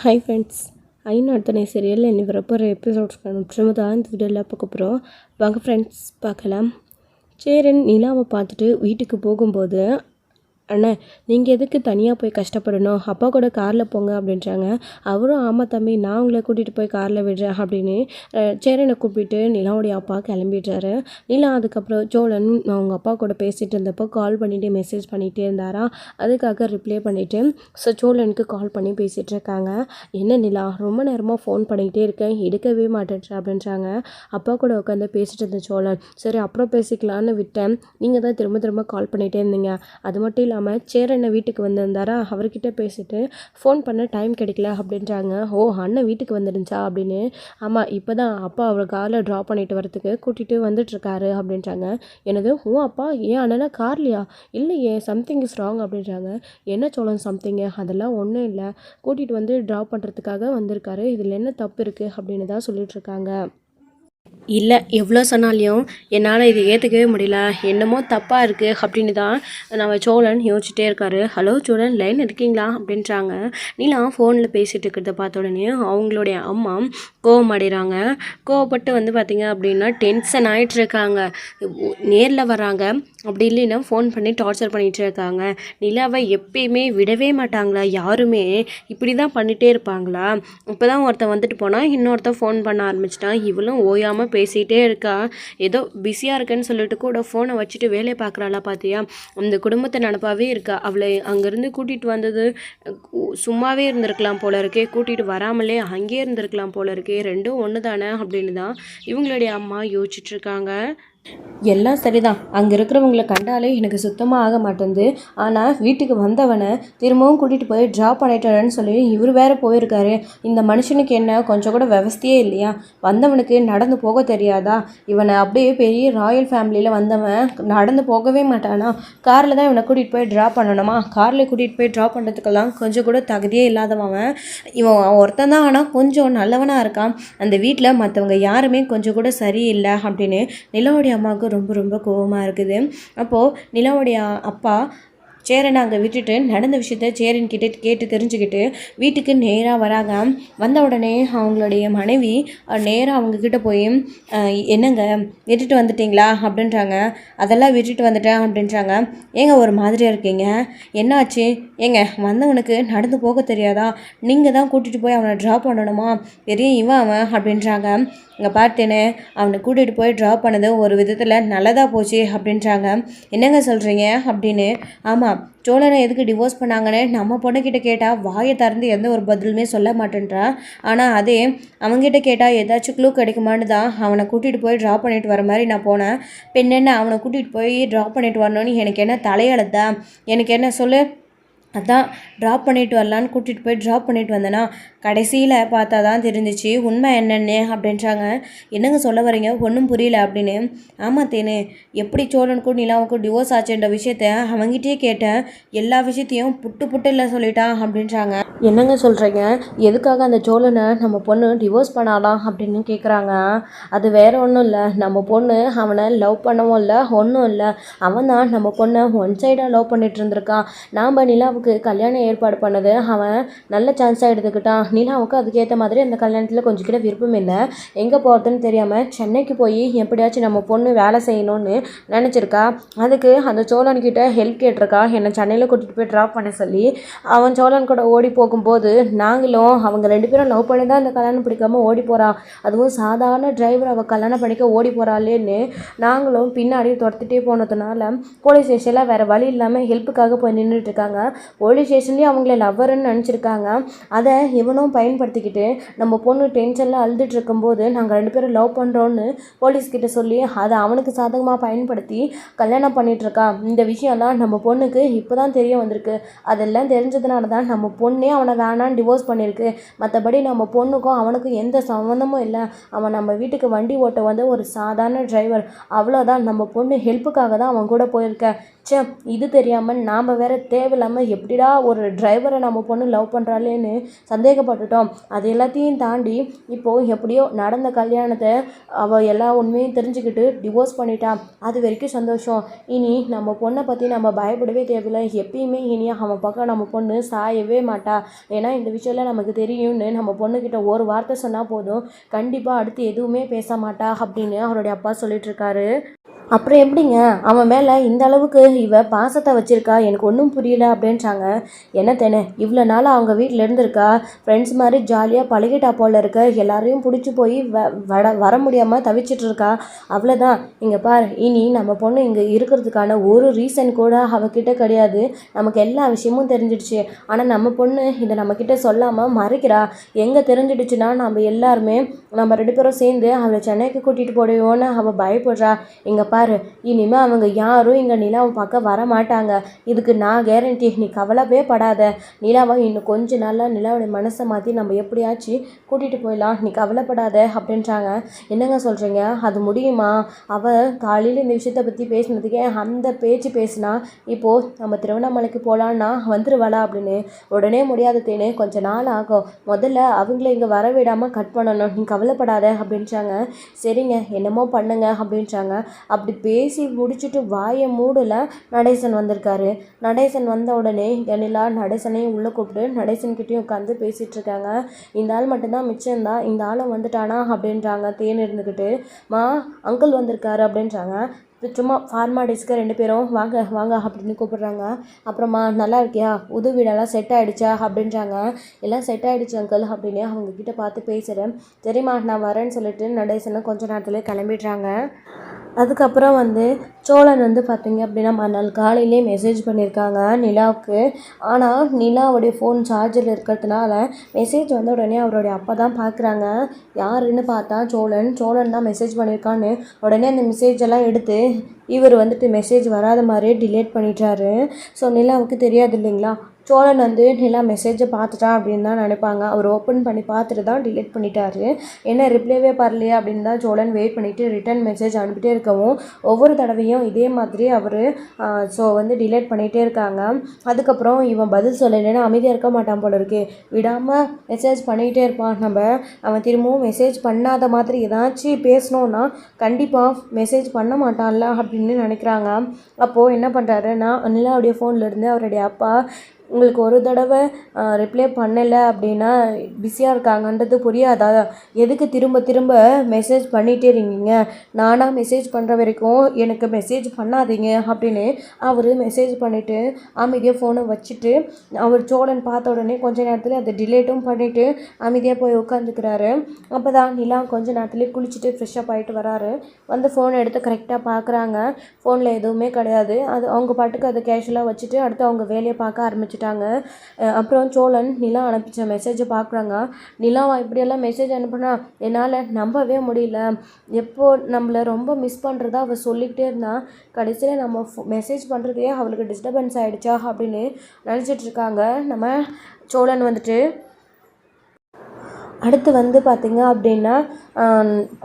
Hi friends, ஐநாத்தனை serial இனி வரப்போகிற எபிசோட்ஸ்க்கான ஒற்றுமை தான் இந்த வீடியோவில் பார்க்க போகிறோம். வாங்க ஃப்ரெண்ட்ஸ் பார்க்கலாம். சேரன் நிலாவை பார்த்துட்டு வீட்டுக்கு போகும்போது, அண்ணா நீங்கள் எதுக்கு தனியாக போய் கஷ்டப்படணும், அப்பா கூட காரில் போங்க அப்படின்றாங்க. அவரும் ஆமாம் தம்பி, நான் உங்களை கூட்டிகிட்டு போய் காரில் விடுறேன் அப்படின்னு சேரனை கூப்பிட்டு நிலாவுடைய அப்பா கிளம்பிடுறாரு. நிலா அதுக்கப்புறம் சோழன் அவங்க அப்பா கூட பேசிகிட்டு இருந்தப்போ கால் பண்ணிவிட்டு மெசேஜ் பண்ணிகிட்டே இருந்தாரா, அதுக்காக ரிப்ளை பண்ணிவிட்டு சோழனுக்கு கால் பண்ணி பேசிகிட்டு இருக்காங்க. என்ன நிலா, ரொம்ப நேரமாக ஃபோன் பண்ணிக்கிட்டே இருக்கேன், எடுக்கவே மாட்டேன்ற அப்படின்றாங்க. அப்பா கூட உட்காந்து பேசிகிட்டு இருந்த சோழன், சரி அப்புறம் பேசிக்கலான்னு விட்டேன், நீங்கள் தான் திரும்ப திரும்ப கால் பண்ணிகிட்டே இருந்தீங்க. அது மட்டும் இல்லாமல் சேரனை வீட்டுக்கு வந்திருந்தாரா, அவர்கிட்ட பேசிட்டு ஃபோன் பண்ண டைம் கிடைக்கல அப்படின்றாங்க. ஓ, அண்ணன் வீட்டுக்கு வந்துருந்துச்சா அப்படின்னு. ஆமாம், இப்போ தான் அப்பா அவர் காரில் ட்ராப் பண்ணிட்டு வரத்துக்கு கூட்டிகிட்டு வந்துட்டுருக்காரு அப்படின்றாங்க. எனது ஓ அப்பா ஏன் அண்ணனா கார்லையா, இல்லையே சம்திங் இஸ் ராங் அப்படின்றாங்க. என்ன சோழன் சம்திங்கு, அதெல்லாம் ஒன்றும் இல்லை, கூட்டிகிட்டு வந்து ட்ராப் பண்ணுறதுக்காக வந்திருக்காரு, இதில் என்ன தப்பு இருக்குது அப்படின்னு தான் சொல்லிகிட்ருக்காங்க. இல்லை, எவ்வளோ சொன்னாலையும் என்னால் இது ஏற்றுக்கவே முடியல, என்னமோ தப்பாக இருக்குது அப்படின்னு தான் நம்ம சோழன் யோசிச்சுட்டே இருக்காரு. ஹலோ சோழன், லைன் இருக்கீங்களா அப்படின்றாங்க. நீலா ஃபோனில் பேசிகிட்டு இருக்கிறத பார்த்த உடனே அவங்களுடைய அம்மா கோவம் அடைகிறாங்க. கோவப்பட்டு வந்து பார்த்திங்க அப்படின்னா டென்ஷன் ஆகிட்டு இருக்காங்க. நேரில் வராங்க, அப்படி இல்லைன்னா ஃபோன் பண்ணி டார்ச்சர் பண்ணிகிட்டு இருக்காங்க. நிலாவை எப்பயுமே விடவே மாட்டாங்களா யாருமே, இப்படி தான் பண்ணிகிட்டே இருப்பாங்களா? இப்போ தான் ஒருத்தன் வந்துட்டு போனால் இன்னொருத்தன் ஃபோன் பண்ண ஆரம்பிச்சிட்டான், இவளும் ஓயாமல் பேசிகிட்டே இருக்கா. ஏதோ பிஸியாக இருக்கேன்னு சொல்லிட்டு கூட ஃபோனை வச்சுட்டு வேலையை பார்க்குறாளா பார்த்தியா, அந்த குடும்பத்தை நினப்பாவே இருக்கா. அவளை அங்கேருந்து கூட்டிகிட்டு வந்தது சும்மாவே இருந்திருக்கலாம் போல இருக்கே, கூட்டிகிட்டு வராமலே அங்கேயே இருந்திருக்கலாம் போல இருக்கே, ரெண்டும் ஒன்று தானே அப்படின்னு தான் இவங்களுடைய அம்மா யோசிச்சுட்ருக்காங்க. எல்லாம் சரிதான், அங்கே இருக்கிறவங்கள கண்டாலே எனக்கு சுத்தமாக ஆக மாட்டேங்குது. ஆனால் வீட்டுக்கு வந்தவனை திரும்பவும் கூட்டிகிட்டு போய் ட்ராப் பண்ணிட்டாரன்னு சொல்லி இவர் வேறு போயிருக்காரு. இந்த மனுஷனுக்கு என்ன கொஞ்சம் கூட விவஸ்தையே இல்லையா? வந்தவனுக்கு நடந்து போக தெரியாதா? இவனை அப்படியே பெரிய ராயல் ஃபேமிலியில் வந்தவன் நடந்து போகவே மாட்டானா? காரில் தான் இவனை கூட்டிகிட்டு போய் ட்ராப் பண்ணணுமா? காரில் கூட்டிகிட்டு போய் ட்ராப் பண்ணுறதுக்கெல்லாம் கொஞ்சம் கூட தகுதியே இல்லாதவன் இவன் ஒருத்தன் தான். ஆனால் கொஞ்சம் நல்லவனாக இருக்கான். அந்த வீட்டில் மற்றவங்க யாருமே கொஞ்சம் கூட சரியில்லை அப்படின்னு நிலவுடைய அம்மாவுக்கு ரொம்ப ரொம்ப கோபமாக இருக்குது. அப்போது நிலாவுடைய அப்பா சேரனை அங்கே விட்டுட்டு நடந்த விஷயத்த சேரன் கிட்ட கேட்டு தெரிஞ்சுக்கிட்டு வீட்டுக்கு நேராக வராங்க. வந்த உடனே அவங்களுடைய மனைவி நேராக அவங்கக்கிட்ட போய் என்னங்க விட்டுட்டு வந்துட்டிங்களா அப்படின்றாங்க. அதெல்லாம் விட்டுட்டு வந்துட்டேன் அப்படின்றாங்க. ஏங்க ஒரு மாதிரியாக இருக்கீங்க, என்னாச்சு? ஏங்க வந்தவனுக்கு நடந்து போக தெரியாதா? நீங்கள் தான் கூட்டிகிட்டு போய் அவனை ட்ராப் பண்ணணுமா? பெரிய இவன் அவன் அப்படின்றாங்க. இங்கே பார்த்தேனே, அவனை கூட்டிகிட்டு போய் ட்ராப் பண்ணது ஒரு விதத்தில் நல்லதாக போச்சு அப்படின்றாங்க. என்னங்க சொல்கிறீங்க அப்படின்னு. ஆமாம், சோழனை எதுக்கு டிவோர்ஸ் பண்ணாங்கன்னு நம்ம பொண்ணுக்கிட்ட கேட்டால் வாயை திறந்து எந்த ஒரு பதிலுமே சொல்ல மாட்டேன்றா. ஆனால் அதே அவங்ககிட்ட கேட்டால் ஏதாச்சும் க்ளூ கிடைக்குமான்னு தான் அவனை கூட்டிகிட்டு போய் ட்ராப் பண்ணிட்டு வர மாதிரி நான் போனேன். பெண்ணென்ன அவனை கூட்டிகிட்டு போய் ட்ராப் பண்ணிட்டு வரணும்னு எனக்கு என்ன தலையெழுத்தா? எனக்கு என்ன சொல்லு? அதான் ட்ராப் பண்ணிட்டு வரலான்னு கூட்டிகிட்டு போய் ட்ராப் பண்ணிட்டு வந்தேன்னா கடைசியில் பார்த்தா தான் தெரிஞ்சிச்சு உண்மை என்னென்னு அப்படின்றாங்க. என்னங்க சொல்ல வரீங்க, ஒன்றும் புரியல அப்படின்னு. ஆமாம் தேனு, எப்படி சோழனுக்கும் நிலாவுக்கும் டிவோர்ஸ் ஆச்சுன்ற விஷயத்த அவங்ககிட்டயே கேட்டேன், எல்லா விஷயத்தையும் புட்டு இல்லை சொல்லிட்டான் அப்படின்றாங்க. என்னங்க சொல்கிறீங்க, எதுக்காக அந்த சோழனை நம்ம பொண்ணு டிவோர்ஸ் பண்ணாலாம் அப்படின்னு கேட்குறாங்க. அது வேறு ஒன்றும் இல்லை, நம்ம பொண்ணு அவனை லவ் பண்ணவும் இல்லை, ஒன்றும் இல்லை, அவன் தான் நம்ம பொண்ணை ஒன் சைடாக லவ் பண்ணிட்டு இருந்திருக்கான். நாம் நிலாவுக்கு கல்யாணம் ஏற்பாடு பண்ணது அவன் நல்ல சான்ஸாக எடுத்துக்கிட்டான். நிலாவுக்கு அதுக்கேற்ற மாதிரி அந்த கல்யாணத்தில் கொஞ்சம் கூட விருப்பம் இல்லை. எங்கே போகிறதுன்னு தெரியாமல் சென்னைக்கு போய் எப்படியாச்சும் நம்ம பொண்ணு வேலை செய்யணும்னு நினச்சிருக்கா. அதுக்கு அந்த சோழன்கிட்ட ஹெல்ப் கேட்டிருக்கா, என்னை சென்னையில் கூட்டிகிட்டு போய் ட்ராப் பண்ண சொல்லி. அவன் சோழன் கூட ஓடி போகும்போது நாங்களும் அவங்க ரெண்டு பேரும் லவ் பண்ணி தான் அந்த கல்யாணம் பிடிக்காமல் ஓடி போகிறான். அதுவும் சாதாரண டிரைவர் அவள் கல்யாணம் பண்ணிக்க ஓடி போகிறாளேன்னு நாங்களும் பின்னாடி துரத்துட்டே போனதுனால போலீஸ் ஸ்டேஷனில் வேறு வழி இல்லாமல் ஹெல்ப்புக்காக போய் நின்றுட்டு இருக்காங்க. போலீஸ் ஸ்டேஷன்லேயும் அவங்கள லவ்வருன்னு நினச்சிருக்காங்க. அதை இவனும் பயன்படுத்திக்கிட்டு நம்ம பொண்ணு டென்ஷனில் அழுதுட்டு இருக்கும்போது நாங்கள் ரெண்டு பேரும் லவ் பண்ணுறோன்னு போலீஸ்கிட்ட சொல்லி அதை அவனுக்கு சாதகமாக பயன்படுத்தி கல்யாணம் பண்ணிகிட்ருக்கா. இந்த விஷயம்லாம் நம்ம பொண்ணுக்கு இப்போ தான் தெரிய வந்திருக்கு. அதெல்லாம் தெரிஞ்சதுனால தான் நம்ம பொண்ணே அவனை வேணான்னு டிவோர்ஸ் பண்ணியிருக்கு. மற்றபடி நம்ம பொண்ணுக்கும் அவனுக்கும் எந்த சம்மந்தமும் இல்லை. அவன் நம்ம வீட்டுக்கு வண்டி ஓட்ட வந்து ஒரு சாதாரண டிரைவர், அவ்வளோதான். நம்ம பொண்ணு ஹெல்ப்புக்காக தான் அவன் கூட போயிருக்க. ச்சே, இது தெரியாமல் நாம் வேற தேவையில்லாமல் எப்படிடா ஒரு டிரைவரை நம்ம பொண்ணு லவ் பண்ணுறாளேன்னு சந்தேகப்பட்டுட்டோம். அது எல்லாத்தையும் தாண்டி இப்போது எப்படியோ நடந்த கல்யாணத்தை அவள் எல்லா உண்மையும் தெரிஞ்சுக்கிட்டு டிவோர்ஸ் பண்ணிட்டா. அது வரைக்கும் சந்தோஷம். இனி நம்ம பொண்ணை பற்றி நம்ம பயப்படவே தேவையில்லை. எப்பயுமே இனி அவன் பக்கம் நம்ம பொண்ணு சாயவே மாட்டா. ஏன்னா இந்த விஷயம்லாம் நமக்கு தெரியும்னு நம்ம பொண்ணுக்கிட்ட ஒரு வார்த்தை சொன்னால் போதும், கண்டிப்பாக அடுத்து எதுவுமே பேச மாட்டா அப்படின்னு அவருடைய அப்பா சொல்லிட்டு இருக்காரு. அப்புறம் எப்படிங்க அவன் மேலே இந்த அளவுக்கு இவ பாசத்தை வச்சுருக்கா, எனக்கு ஒன்றும் புரியல அப்படின்றாங்க. என்ன தானே இவ்வளோ நாள் அவங்க வீட்டில் இருந்திருக்கா, ஃப்ரெண்ட்ஸ் மாதிரி ஜாலியாக பழகிட்டா போல இருக்க, எல்லாரையும் பிடிச்சி போய் வர முடியாமல் தவிச்சிட்டு இருக்கா. அவ்வளோதான். இங்கே பார், இனி நம்ம பொண்ணு இங்கே இருக்கிறதுக்கான ஒரு ரீசன் கூட அவகிட்ட கிடையாது. நமக்கு எல்லா விஷயமும் தெரிஞ்சிடுச்சு. ஆனால் நம்ம பொண்ணு இதை நம்மக்கிட்ட சொல்லாமல் மறைக்கிறா. எங்கே தெரிஞ்சிடுச்சுன்னா நம்ம எல்லாருமே நம்ம 2 பேரும் சேர்ந்து அவளை சென்னைக்கு கூட்டிகிட்டு போடுவோன்னு அவள் பயப்படுறா. இங்கே பாரு, இனிமேல் அவங்க யாரும் இங்கே நிலாவை பார்க்க வர மாட்டாங்க. இதுக்கு நான் கேரண்டி. நீ கவலைவே படாத. நிலாவை இன்னும் கொஞ்ச நாளில் நிலாவுடைய மனசை மாற்றி நம்ம எப்படியாச்சும் கூட்டிகிட்டு போயிடலாம். நீ கவலைப்படாத அப்படின்றாங்க. என்னங்க சொல்கிறீங்க? அது முடியுமா? அவள் காலையில் இந்த விஷயத்தை பற்றி பேசினதுக்கே அந்த பேச்சு பேசினா இப்போது நம்ம திருவண்ணாமலைக்கு போகலான்னா வந்துருவாளா அப்படின்னு. உடனே முடியாத தேனு, கொஞ்சம் நாள் ஆகும். முதல்ல அவங்கள இங்கே வர விடாமல் கட் பண்ணணும். நீ கவலைப்படாத அப்படின்றாங்க. சரிங்க, என்னமோ பண்ணுங்க அப்படின்றாங்க. அப்படி பேசி முடிச்சுட்டு வாயை மூடல நடேசன் வந்திருக்காரு. நடேசன் வந்த உடனே வெண்ணிலா நடேசனையும் உள்ளே கூப்பிட்டு நடேசன்கிட்டையும் உட்காந்து பேசிகிட்டு இருக்காங்க. இந்த ஆள் மட்டும்தான் மிச்சம்தான், இந்த ஆளும் வந்துட்டானா அப்படின்றாங்க தேன் இருந்துக்கிட்டு. மா, அங்கிள் வந்திருக்காரு அப்படின்றாங்க. சும்மா ஃபார்மாலிட்டிஸ்க்கு 2 பேரும் வாங்க வாங்க அப்படின்னு கூப்பிடுறாங்க. அப்புறமா நல்லா இருக்கியா, புது வீடெல்லாம் செட் ஆகிடுச்சா அப்படின்றாங்க. எல்லாம் செட் ஆகிடுச்சு அங்கிள் அப்படின்னு அவங்கக்கிட்ட பார்த்து பேசுகிறேன். சரிம்மா நான் வரேன்னு சொல்லிட்டு நடேசனை கொஞ்ச நேரத்தில் கிளம்பிடுறாங்க. அதுக்கப்புறம் சோழன் பார்த்திங்க அப்படின்னா மறுநாள் காலையிலே மெசேஜ் பண்ணியிருக்காங்க நிலாவுக்கு. ஆனால் நிலாவுடைய ஃபோன் சார்ஜில் இருக்கிறதுனால மெசேஜ் வந்த உடனே அவருடைய அப்பா தான் பார்க்குறாங்க. யாருன்னு பார்த்தா சோழன் தான் மெசேஜ் பண்ணியிருக்கான்னு உடனே அந்த மெசேஜ் எல்லாம் எடுத்து இவர் மெசேஜ் வராத மாதிரியே டிலேட் பண்ணிட்டாரு. ஸோ நிலாவுக்கு தெரியாது இல்லைங்களா. சோழன் நிலா மெசேஜை பார்த்துட்டான் அப்படின்னு தான் நினைப்பாங்க. அவர் ஓப்பன் பண்ணி பார்த்துட்டு தான் டிலீட் பண்ணிட்டாரு. என்ன ரிப்ளைவே பண்ணலையே அப்படின்னு தான் சோழன் வெயிட் பண்ணிவிட்டு ரிட்டன் மெசேஜ் அனுப்பிட்டே இருக்கவும் ஒவ்வொரு தடவையும் இதே மாதிரி அவர் டிலேட் பண்ணிகிட்டே இருக்காங்க. அதுக்கப்புறம் இவன் பதில் சொல்லலைன்னா அமைதியாக இருக்க மாட்டான் போல இருக்கு. விடாமல் மெசேஜ் பண்ணிகிட்டே இருப்பான். அவன் திரும்பவும் மெசேஜ் பண்ணாத மாதிரி ஏதாச்சும் பேசணுன்னா கண்டிப்பாக மெசேஜ் பண்ண மாட்டான்ல அப்படின்னு நினைக்கிறாங்க. அப்போது என்ன பண்ணுறாருன்னா நிலாவுடைய ஃபோன்லேருந்து அவருடைய அப்பா, உங்களுக்கு ஒரு தடவை ரிப்ளை பண்ணலை அப்படின்னா பிஸியாக இருக்காங்கன்றது புரியாதா? எதுக்கு திரும்ப திரும்ப மெசேஜ் பண்ணிகிட்டே இருக்கீங்க? நானாக மெசேஜ் பண்ணுற வரைக்கும் எனக்கு மெசேஜ் பண்ணாதீங்க அப்படின்னு அவர் மெசேஜ் பண்ணிவிட்டு அமைதியாக ஃபோனை வச்சுட்டு சோழன் பார்த்த உடனே கொஞ்ச நேரத்தில் அதை டிலேட்டும் பண்ணிவிட்டு அமைதியாக போய் உட்காந்துக்கிறாரு. அப்போ தான் நிலா கொஞ்ச நேரத்துலேயே குளிச்சுட்டு ஃப்ரெஷ்ஷப் ஆகிட்டு வராரு. ஃபோனை எடுத்து கரெக்டாக பார்க்குறாங்க. ஃபோனில் எதுவுமே கிடையாது. அது அவங்க பாட்டுக்கு அதை கேஷுவலாக வச்சுட்டு அடுத்து அவங்க வேலையை பார்க்க ஆரம்பிச்சிட்டாங்க. அப்புறம் சோழன் நிலா அனுப்பிச்ச மெசேஜை பார்க்குறாங்க. நிலாவா இப்படியெல்லாம் மெசேஜ் அனுப்புனா என்னால் நம்பவே முடியல. எப்போ நம்மளை ரொம்ப மிஸ் பண்ணுறதா அவள் சொல்லிக்கிட்டே இருந்தான். கடைசியில் நம்ம மெசேஜ் பண்ணுறதே அவளுக்கு டிஸ்டர்பன்ஸ் ஆகிடுச்சா அப்படின்னு நினச்சிட்ருக்காங்க நம்ம சோழன் அடுத்து பார்த்திங்க அப்படின்னா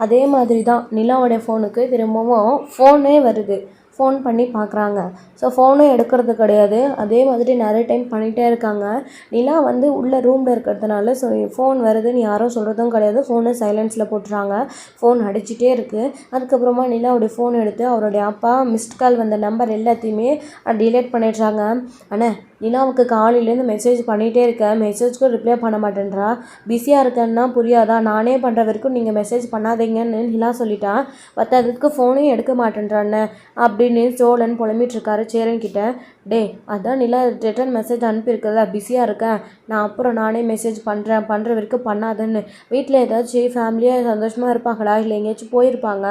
அதே மாதிரி தான் நிலாவோடைய ஃபோனுக்கு திரும்பவும் ஃபோனே வருது. ஃபோன் பண்ணி பார்க்குறாங்க. ஸோ ஃபோனும் எடுக்கிறது கிடையாது. அதே மாதிரி நிறைய டைம் பண்ணிகிட்டே இருக்காங்க. நிலா உள்ள ரூமில் இருக்கிறதுனால ஸோ ஃபோன் வருதுன்னு யாரும் சொல்கிறதும் கிடையாது. ஃபோனை சைலன்ஸில் போட்டுறாங்க. ஃபோன் அடிச்சுட்டே இருக்குது. அதுக்கப்புறமா நிலாவுடைய ஃபோன் எடுத்து அவருடைய அப்பா மிஸ்ட் கால் வந்த நம்பர் எல்லாத்தையுமே டிலேட் பண்ணிடுறாங்க. ஆனால் நிலாவுக்கு காலையிலேருந்து மெசேஜ் பண்ணிகிட்டே இருக்கேன், மெசேஜ்க்கும் ரிப்ளை பண்ண மாட்டேன்றா. பிஸியாக இருக்கேன்னா புரியாதா? நானே பண்ணுற வரைக்கும் நீங்கள் மெசேஜ் பண்ணாதீங்கன்னு நிலா சொல்லிட்டா. பத்தாததுக்கு ஃபோனையும் எடுக்க மாட்டேன்றான்னு அப்படின்னு சோழன் புலம்பிகிட்ருக்காரு சேரன்கிட்ட. அதான் நிலா ரிட்டன் மெசேஜ் அனுப்பியிருக்குல்ல, பிஸியாக இருக்கேன், நான் அப்புறம் நானே மெசேஜ் பண்ணுற வரைக்கும் பண்ணாதுன்னு. வீட்டில் ஏதாச்சும் ஃபேமிலியாக சந்தோஷமாக இருப்பாங்களா, இல்லை எங்கேயாச்சும் போயிருப்பாங்க.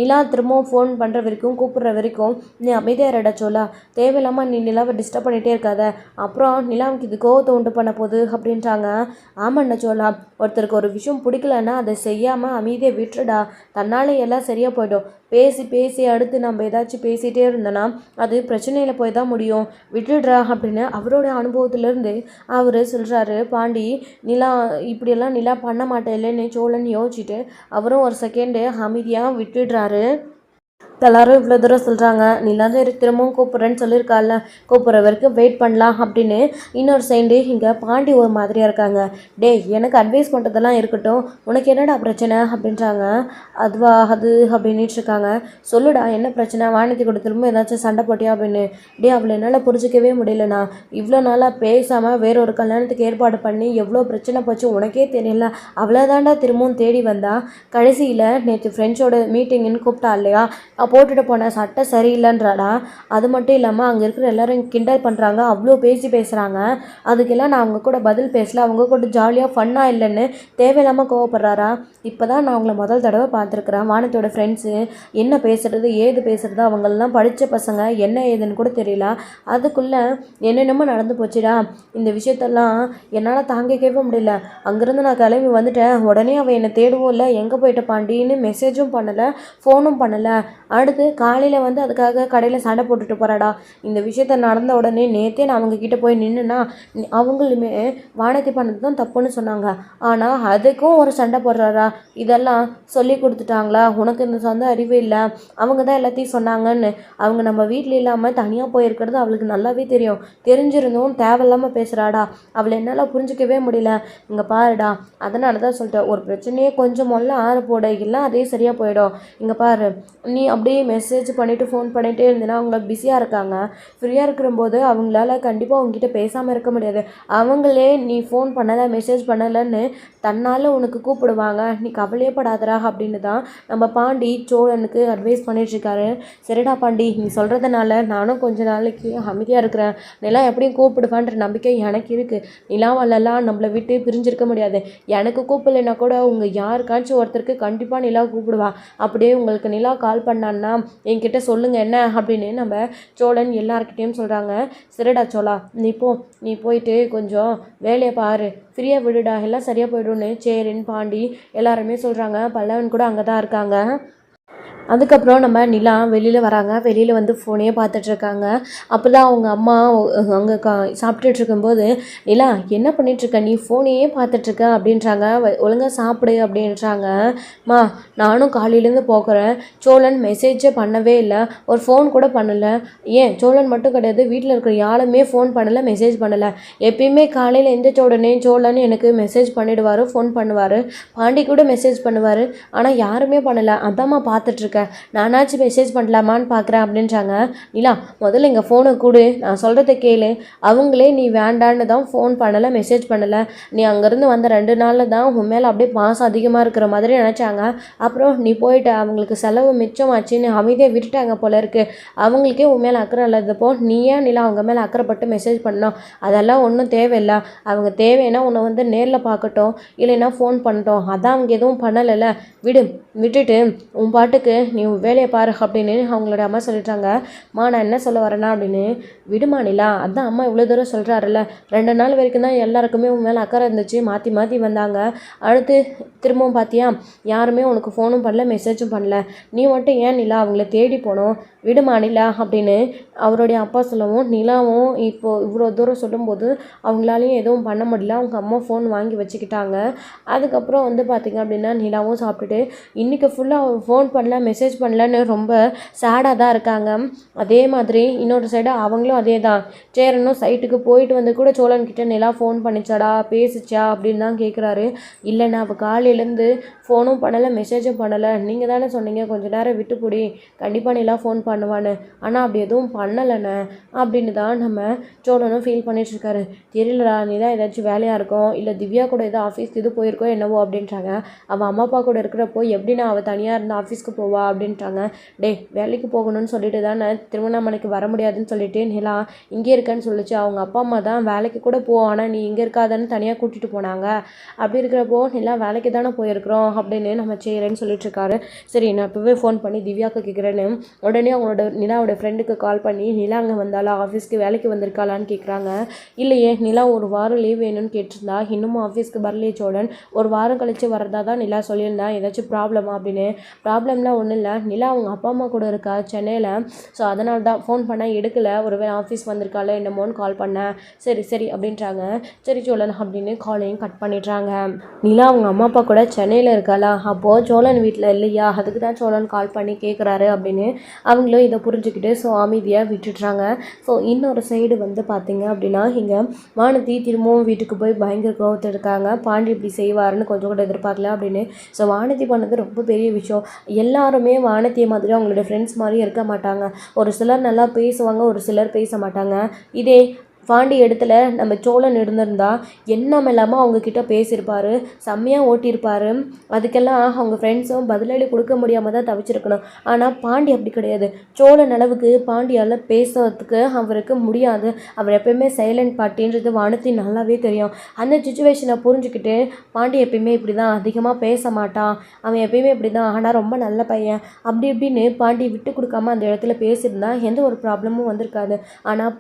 நிலா திரும்பவும் ஃபோன் பண்ணுற வரைக்கும் கூப்பிட்ற வரைக்கும் நீ அமைதியாக இருடா சோலா. தேவையில்லாமல் நீ நிலாவை டிஸ்டர்ப் பண்ணிகிட்டே இருக்காத. அப்புறம் நிலாவுக்கு இது கோவத்தை உண்டு பண்ண போகுது அப்படின்றாங்க. ஆமாண்ணா சோலா, ஒருத்தருக்கு ஒரு விஷயம் பிடிக்கலன்னா அதை செய்யாமல் அமைதியை விட்டுடா. தன்னாலே எல்லாம் சரியாக போய்டும். பேசி அடுத்து நம்ம ஏதாச்சும் பேசிகிட்டே இருந்தோன்னா அது பிரச்சனையில் போய் தான் முடியும். விட்டுடுறா அப்படின்னு அவரோட அனுபவத்திலேருந்து அவர் சொல்கிறாரு. பாண்டி நிலா இப்படியெல்லாம் நிலா பண்ண மாட்டேன் இல்லைன்னு சோழன் யோசிச்சுட்டு அவரும் ஒரு செகண்டு அமைதியாக விட்டுடுறாரு. எல்லாரும் இவ்வளோ தூரம் சொல்கிறாங்க, நிலா தான் திரும்பவும் கூப்பிட்றேன்னு சொல்லியிருக்கால, கூப்பிட்ற வரைக்கும் வெயிட் பண்ணலாம் அப்படின்னு. இன்னொரு சைடு இங்கே பாண்டி ஒரு மாதிரியாக இருக்காங்க. டே, எனக்கு அட்வைஸ் பண்ணுறதெல்லாம் இருக்கட்டும், உனக்கு என்னடா பிரச்சனை அப்படின்றாங்க. அதுவா அது அப்படின்ட்டு இருக்காங்க. சொல்லுடா என்ன பிரச்சனை, வானதி கூட திரும்ப ஏதாச்சும் சண்டை போட்டியா அப்படின்னு. டே, அவளை என்னால் புரிஞ்சிக்கவே முடியலண்ணா, இவ்வளோ நாளாக பேசாமல் வேற ஒரு கல்யாணத்துக்கு ஏற்பாடு பண்ணி எவ்வளோ பிரச்சனை போச்சு உனக்கே தெரியல, அவ்வளோதாண்டா திரும்பவும் தேடி வந்தா. கடைசியில் நேற்று ஃப்ரெண்ட்ஸோட மீட்டிங்குன்னு கூப்பிட்டா இல்லையா, போட்டுட்டு போன சட்டை சரியில்லைன்றாடா. அது மட்டும் இல்லாமல் அங்கே இருக்கிற எல்லாரும் கிண்டல் பண்ணுறாங்க, அவ்வளோ பேசுகிறாங்க. அதுக்கெல்லாம் நான் அவங்க கூட பதில் பேசல, அவங்க கூட ஜாலியாக ஃபன்னாக இல்லைன்னு தேவையில்லாமல் கோவப்படுறாரா. இப்போ தான் நான் அவங்கள முதல் தடவை பார்த்துருக்குறேன். வானத்தோட ஃப்ரெண்ட்ஸு என்ன பேசுகிறது ஏது பேசுகிறது, அவங்களெலாம் படித்த பசங்க, என்ன ஏதுன்னு கூட தெரியல. அதுக்குள்ளே என்னென்னமோ நடந்து போச்சுடா. இந்த விஷயத்தெல்லாம் என்னால் தாங்கிக்கவே முடியல. அங்கேருந்து நான் கிளம்பி வந்துட்டேன், உடனே அவள் என்னை தேடுவோம் இல்லை, எங்கே போயிட்ட பாண்டின்னு மெசேஜும் பண்ணலை, ஃபோனும் பண்ணலை. அடுத்து காலையில் வந்து அதுக்காக கடையில் சண்டை போட்டுட்டு போகிறாடா. இந்த விஷயத்த நடந்த உடனே நேற்றே நான் அவங்கக்கிட்ட போய் நின்றுனா அவங்களுமே வானதி பண்ணது தான் தப்புன்னு சொன்னாங்க. ஆனால் அதுக்கும் ஒரு சண்டை போடுறாரா. இதெல்லாம் சொல்லி கொடுத்துட்டாங்களா, உனக்கு இந்த சொந்த அறிவு இல்லை, அவங்க தான் எல்லாத்தையும் சொன்னாங்கன்னு. அவங்க நம்ம வீட்டில் இல்லாமல் தனியாக போயிருக்கிறது அவளுக்கு நல்லாவே தெரியும். தெரிஞ்சிருந்தும் தேவையில்லாமல் பேசுகிறாடா. அவளை என்னால் புரிஞ்சிக்கவே முடியல. இங்கே பாருடா, அதனால தான் சொல்லிட்டேன், ஒரு பிரச்சனையே கொஞ்சம் மொல்ல ஆறு போட இல்லை, அதே சரியாக போயிடும். இங்கே பாரு, நீ அப்படியே மெசேஜ் பண்ணிவிட்டு ஃபோன் பண்ணிகிட்டே இருந்தேன்னா அவங்க பிஸியாக இருக்காங்க. ஃப்ரீயாக இருக்கிறம்போது அவங்களால கண்டிப்பாக அவங்ககிட்ட பேசாமல் இருக்க முடியாது. அவங்களே நீ ஃபோன் பண்ணலை மெசேஜ் பண்ணலைன்னு தன்னால் உனக்கு கூப்பிடுவாங்க, நீ கவலையே படாதரா அப்படின்னு தான் நம்ம பாண்டி சோழனுக்கு அட்வைஸ் பண்ணிகிட்ருக்காரு. சரிடா பாண்டி, நீ சொல்கிறதுனால நானும் கொஞ்ச நாளைக்கு அமைதியாக இருக்கிறேன். நிலா எப்படியும் கூப்பிடுவான்ற நம்பிக்கை எனக்கு இருக்குது. நிலாவாலெல்லாம் நம்மளை விட்டு பிரிஞ்சிருக்க முடியாது. எனக்கு கூப்பிடலைன்னா கூட உங்கள் யாருக்காச்சும் ஒருத்தருக்கு கண்டிப்பாக நிலா கூப்பிடுவா. அப்படியே உங்களுக்கு நிலா கால் பண்ணான்னா என்கிட்ட சொல்லுங்கள் என்ன அப்படின்னு நம்ம சோழன் எல்லார்கிட்டேயும் சொல்கிறாங்க. சரிடா சோழா, நீ போயிட்டு கொஞ்சம் வேலையை பாரு, ஃப்ரீயாக விடுடா, எல்லாம் சரியாக போய்டும்னு சேரின் பாண்டி எல்லாருமே சொல்கிறாங்க. பல்லவன் கூட அங்கே தான் இருக்காங்க. அதுக்கப்புறம் நம்ம நிலா வெளியில் வராங்க. வெளியில் வந்து ஃபோனே பார்த்துட்ருக்காங்க. அப்போ தான் அவங்க அம்மா அங்கே சாப்பிட்டுட்டு இருக்கும்போது, நிலா என்ன பண்ணிகிட்ருக்க, நீ ஃபோனையே பார்த்துட்ருக்க அப்படின்றாங்க. ஒழுங்காக சாப்பிடு அப்படின்றாங்க. மா, நானும் காலையிலேருந்து போகிறேன், சோழன் மெசேஜே பண்ணவே இல்லை, ஒரு ஃபோன் கூட பண்ணலை. ஏன் சோழன் மட்டும் கிடையாது, வீட்டில் இருக்கிற யாருமே ஃபோன் பண்ணலை, மெசேஜ் பண்ணலை. எப்பயுமே காலையில் எந்திரிச்ச உடனே சோழன் எனக்கு மெசேஜ் பண்ணிவிடுவார், ஃபோன் பண்ணுவார், பாண்டி கூட மெசேஜ் பண்ணுவார். ஆனால் யாருமே பண்ணலை, அதாம்மா பார்த்துட்ருக்கேன், நானாச்சும் மெசேஜ் பண்ணலாமான்னு பார்க்குறேன் அப்படின்றாங்க. நிலா, முதல்ல எங்கள் ஃபோனை கொடு, நான் சொல்கிறத கேளு. அவங்களே நீ வேண்டான்னு தான் ஃபோன் பண்ணலை, மெசேஜ் பண்ணலை. நீ அங்கேருந்து வந்த 2 நாளில் தான் உன் மேலே அப்படியே பாசம் அதிகமாக இருக்கிற மாதிரி நினச்சாங்க. அப்புறம் நீ போயிட்ட, அவங்களுக்கு செலவு மிச்சமாச்சின்னு அமைதியாக விட்டுட்டாங்க போல இருக்குது. அவங்களுக்கே உன் மேலே அக்கறை இல்லாதப்போ நீ ஏன் நிலா அவங்க மேலே அக்கறைப்பட்டு மெசேஜ் பண்ணோம்? அதெல்லாம் ஒன்றும் தேவையில்லை. அவங்க தேவைன்னா உன்னை வந்து நேரில் பார்க்கட்டும், இல்லைன்னா ஃபோன் பண்ணட்டும். அதான் அவங்க எதுவும் பண்ணலைல்ல, விட்டுட்டு உன் பாட்டுக்கு நீ வேலையை பாரு அப்படின்னு அவங்களோட அம்மா சொல்லிட்டாங்க. நான் என்ன சொல்ல வரேன்னா அப்படின்னு. விடுமா நிலா, அதான் அம்மா இவ்வளோ தூரம் சொல்கிறாருல்ல, 2 நாள் வரைக்கும் தான் எல்லாருக்குமே உன் மேலே அக்கறை இருந்துச்சு, மாற்றி மாற்றி வந்தாங்க. அடுத்து திரும்பவும் பார்த்தியா, யாருமே உனக்கு ஃபோனும் பண்ணல, மெசேஜும் பண்ணல, நீ மட்டும் ஏன் நிலா அவங்கள தேடி போனோம்? விடுமா நிலா அப்படின்னு அவருடைய அப்பா சொல்லவும், நிலாவும் இப்போது இவ்வளோ தூரம் சொல்லும்போது அவங்களாலையும் எதுவும் பண்ண முடியல. அவங்க அம்மா ஃபோன் வாங்கி வச்சுக்கிட்டாங்க. அதுக்கப்புறம் வந்து பார்த்திங்க அப்படின்னா நிலாவும் சாப்பிட்டுட்டு இன்றைக்கி ஃபுல்லாக ஃபோன் பண்ணல, மெசேஜ் பண்ணலன்னு ரொம்ப சேடாக தான் இருக்காங்க. அதே மாதிரி இன்னொரு சைடு அவங்களும் அதே தான். சேரனும் சைட்டுக்கு போயிட்டு வந்து கூட சோழன்கிட்ட நிலா ஃபோன் பண்ணிச்சாடா, பேசிச்சா அப்படின்னு தான் கேட்குறாரு. இல்லைண்ணா, அவள் காலையிலேருந்து ஃபோனும் பண்ணலை, மெசேஜும் பண்ணலை, நீங்கள் தானே சொன்னீங்க கொஞ்ச நேரம் விட்டுப்பொடி, கண்டிப்பாக நிலா ஃபோன் பண்ணுவான்னு, ஆனால் அப்படி எதுவும் பண்ணலைண்ணே அப்படின்னு தான் நம்ம சோழனும் ஃபீல் பண்ணிகிட்ருக்காரு. தெரியலடா, நிலா ஏதாச்சும் வேலையாக இருக்கும், இல்லை திவ்யா கூட ஏதோ ஆஃபீஸ்க்கு இது போயிருக்கோ என்னவோ அப்படின்றாங்க. அவள் அம்மா அப்பா கூட இருக்கிறப்போ எப்படின்னா அவள் தனியாக இருந்து ஆஃபீஸ்க்கு போவா அப்படின்ட்டாங்க. டே, வேலைக்கு போகணும்னு சொல்லிட்டு தானே திருவண்ணாமலைக்கு வர முடியாதுன்னு சொல்லிட்டு நிலா இங்கே இருக்கேன்னு சொல்லிச்சு. அவங்க அப்பா அம்மா தான் வேலைக்கு கூட போ, ஆனால் நீ இங்கே இருக்காதான்னு தனியாக கூட்டிகிட்டு போனாங்க. அப்படி இருக்கிறப்போ நிலா வேலைக்கு தானே போயிருக்கிறோம் அப்படின்னு நம்ம செய்கிறேன்னு சொல்லிட்டுருக்காரு. சரி, நான் இப்போவே ஃபோன் பண்ணி திவ்யாவுக்கு கேட்குறேன்னு உடனே அவங்களோட நிலாவோட ஃப்ரெண்டுக்கு கால் பண்ணி நிலா அங்கே வந்தாலா, ஆஃபீஸ்க்கு வேலைக்கு வந்திருக்காளான்னு கேட்குறாங்க. இல்லையே, நிலா ஒரு வாரம் லீவ் வேணும்னு கேட்டிருந்தா, இன்னமும் ஆஃபீஸ்க்கு வரலையே சோழன், ஒரு வாரம் கழித்து வரதா தான் நிலா சொல்லியிருந்தா, ஏதாச்சும் ப்ராப்ளமா அப்படின்னு. ப்ராப்ளம்லாம் ஒன்றும் ஒன்றும் இல்லை, நிலா அவங்க அப்பா அம்மா கூட இருக்கா சென்னையில். ஸோ அதனால தான் ஃபோன் பண்ணால் எடுக்கலை, ஒருவேளை ஆஃபீஸ் வந்திருக்காள் என்னமோன்னு கால் பண்ணேன். சரி சரி அப்படின்றாங்க. சரி சோழன் அப்படின்னு காலையும் கட் பண்ணிடுறாங்க. நிலா அவங்க அம்மா அப்பா கூட சென்னையில் இருக்காளா, அப்போது சோழன் வீட்டில் இல்லையா, அதுக்கு தான் சோழன் கால் பண்ணி கேட்குறாரு அப்படின்னு அவங்களும் இதை புரிஞ்சுக்கிட்டு ஸோ அமைதியாக விட்டுடுறாங்க. ஸோ இன்னொரு சைடு வந்து பார்த்திங்க அப்படின்னா இங்கே வானதி திரும்பவும் வீட்டுக்கு போய் பயங்கர கோவத்தில் இருக்காங்க. பாண்டி இப்படி செய்வாருன்னு கொஞ்சம் கூட எதிர்பார்க்கல அப்படின்னு. ஸோ வானதி பண்ணது ரொம்ப பெரிய விஷயம். எல்லாருமே வானதியை மாதிரி அவங்களோட ஃப்ரெண்ட்ஸ் மாதிரி இருக்க மாட்டாங்க. ஒரு சிலர் நல்லா பேசுவாங்க, ஒரு சிலர் பேச மாட்டாங்க. இதே பாண்டி இடத்துல நம்ம சோழன் இருந்திருந்தா என்ன இல்லாமல் அவங்கக்கிட்ட பேசியிருப்பார், செம்மையாக ஓட்டியிருப்பார். அதுக்கெல்லாம் அவங்க ஃப்ரெண்ட்ஸும் பதிலளி கொடுக்க முடியாமல் தான் தவிச்சிருக்கணும். ஆனால் பாண்டி அப்படி கிடையாது. சோழன் அளவுக்கு பாண்டியால் பேசுறதுக்கு அவருக்கு முடியாது. அவர் எப்பயுமே சைலண்ட் பார்ட்டின்றது வானதி நல்லாவே தெரியும். அந்த சுச்சுவேஷனை புரிஞ்சுக்கிட்டு பாண்டி எப்பயுமே இப்படி தான், அதிகமாக பேச மாட்டான், அவன் எப்பயுமே இப்படி தான், ஆனால் ரொம்ப நல்ல பையன் அப்படி இப்படின்னு பாண்டி விட்டு கொடுக்காம அந்த இடத்துல பேசியிருந்தா எந்த ஒரு ப்ராப்ளமும் வந்திருக்காது. ஆனால்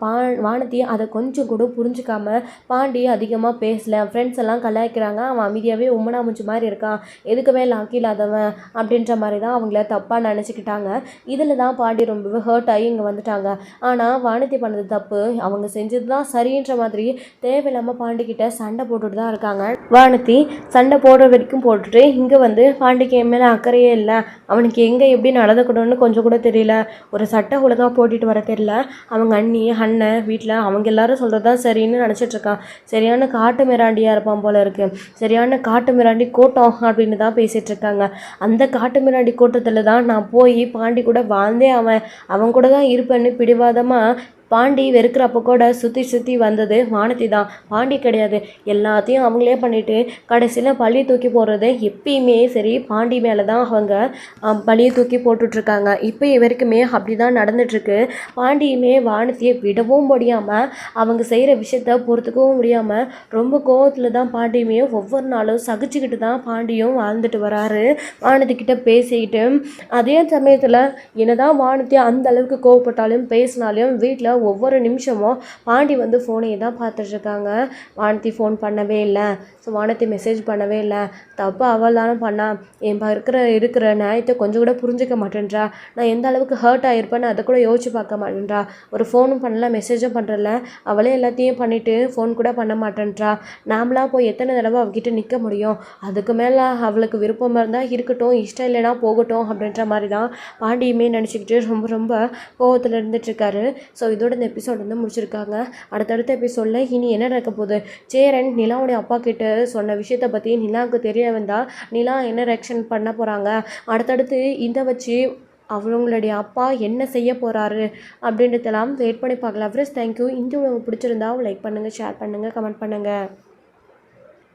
வானதி அதை கொஞ்சம் கூட புரிஞ்சுக்காம பாண்டி அதிகமாக பேசலை, ஃப்ரெண்ட்ஸ் எல்லாம் கலாய்க்கிறாங்க, அவன் அமைதியாகவே உம்மனா முச்சு மாதிரி இருக்கான், எதுக்குமே லாக்கி இல்லாதவன் அப்படின்ற மாதிரி தான் அவங்கள தப்பாக நினச்சிக்கிட்டாங்க. இதில் தான் பாண்டி ரொம்பவே ஹர்ட் ஆகி இங்கே வந்துட்டாங்க. ஆனால் வானதி பண்ணது தப்பு, அவங்க செஞ்சது தான் சரின்ற மாதிரி தேவையில்லாமல் பாண்டிக்கிட்ட சண்டை போட்டுட்டு தான் இருக்காங்க. வானதி சண்டை போடுற வரைக்கும் போட்டுட்டு இங்கே வந்து பாண்டிக்கு என் மேலே அக்கறையே இல்லை, அவனுக்கு எங்கே எப்படி நடந்துக்கணும்னு கொஞ்சம் கூட தெரியல, ஒரு சட்டை ஒழுங்காக போட்டுட்டு வர தெரியல, அவங்க அண்ணி அண்ணன் வீட்டில் அவங்க எல்லாரும் சொல்கிறது தான் சரின்னு நினச்சிட்ருக்கான். சரியான காட்டு மிராண்டியாக இருப்பான் போல இருக்குது, சரியான காட்டு மிராண்டி கூட்டம் அப்படின்னு தான் பேசிகிட்டு இருக்காங்க. அந்த காட்டு மிராண்டி கூட்டத்தில் தான் நான் போய் பாண்டி கூட வாழ்ந்தே அவன் கூட தான் இருப்பேன்னு பிடிவாதமாக பாண்டி வெறுக்கிறப்ப கூட சுற்றி சுற்றி வந்தது வானதி தான், பாண்டி கிடையாது. எல்லாத்தையும் அவங்களே பண்ணிவிட்டு கடைசியில் பழியை தூக்கி போடுறது எப்பயுமே சரி பாண்டி மேலே தான் அவங்க பழியை தூக்கி போட்டுட்ருக்காங்க. இப்போ வரைக்குமே அப்படி தான் நடந்துட்டுருக்கு. பாண்டியுமே வானதியை விடவும் முடியாமல், அவங்க செய்கிற விஷயத்த பொறுத்துக்கவும் முடியாமல் ரொம்ப கோவத்தில் தான் பாண்டியுமே ஒவ்வொரு நாளும் சகிச்சுக்கிட்டு தான் பாண்டியும் வாழ்ந்துட்டு வராரு வானதிக்கிட்ட பேசிக்கிட்டு. அதே சமயத்தில் என்னதான் வானதி அந்த அளவுக்கு கோவப்பட்டாலும் பேசினாலும் வீட்டில் ஒவ்வொரு நிமிஷமும் பாண்டி வந்து ஃபோனையே தான் பார்த்துட்ருக்காங்க. வானதி ஃபோன் பண்ணவே இல்லை, ஸோ வானதி மெசேஜ் பண்ணவே இல்லை, தப்பு அவள் தானே பண்ணா, என் இருக்கிற நியாயத்தை கொஞ்சம் கூட புரிஞ்சிக்க மாட்டேன்றா, நான் எந்த அளவுக்கு ஹர்ட் ஆகிருப்பேன்னு அதை கூட யோசிச்சு பார்க்க மாட்டேன்றா, ஒரு ஃபோனும் பண்ணல மெசேஜும் பண்ணுறல, அவளே எல்லாத்தையும் பண்ணிவிட்டு ஃபோன் கூட பண்ண மாட்டேன்றா, நாமளாக போய் எத்தனை தடவை அவகிட்ட நிற்க முடியும், அதுக்கு மேலே அவளுக்கு விருப்பமாக இருந்தால் இருக்கட்டும், இஷ்டம் இல்லைனா போகட்டும் அப்படின்ற மாதிரி தான் பாண்டியுமே நினச்சிக்கிட்டு ரொம்ப ரொம்ப கோவத்தில் இருந்துகிட்ருக்காரு. ஸோ இதோட இந்த எபிசோட் வந்து முடிச்சிருக்காங்க. அடுத்தடுத்த எபிசோடில் இனி என்ன நடக்க போகுது, சேரன் நிலாவுடைய அப்பா கிட்ட சொன்ன விஷயத்தை பற்றி நிலாவுக்கு தெரிய வந்தால் நிலா என்ன ரியாக்ஷன் பண்ண போகிறாங்க, அடுத்தடுத்து இதை வச்சு அவங்களுடைய அப்பா என்ன செய்ய போகிறாரு அப்படின்றதெல்லாம் வெயிட் பண்ணி பார்க்கலாம். Friends thank you. இந்த உங்களுக்கு பிடிச்சிருந்தா லைக் பண்ணுங்கள், ஷேர் பண்ணுங்கள், கமெண்ட் பண்ணுங்கள்.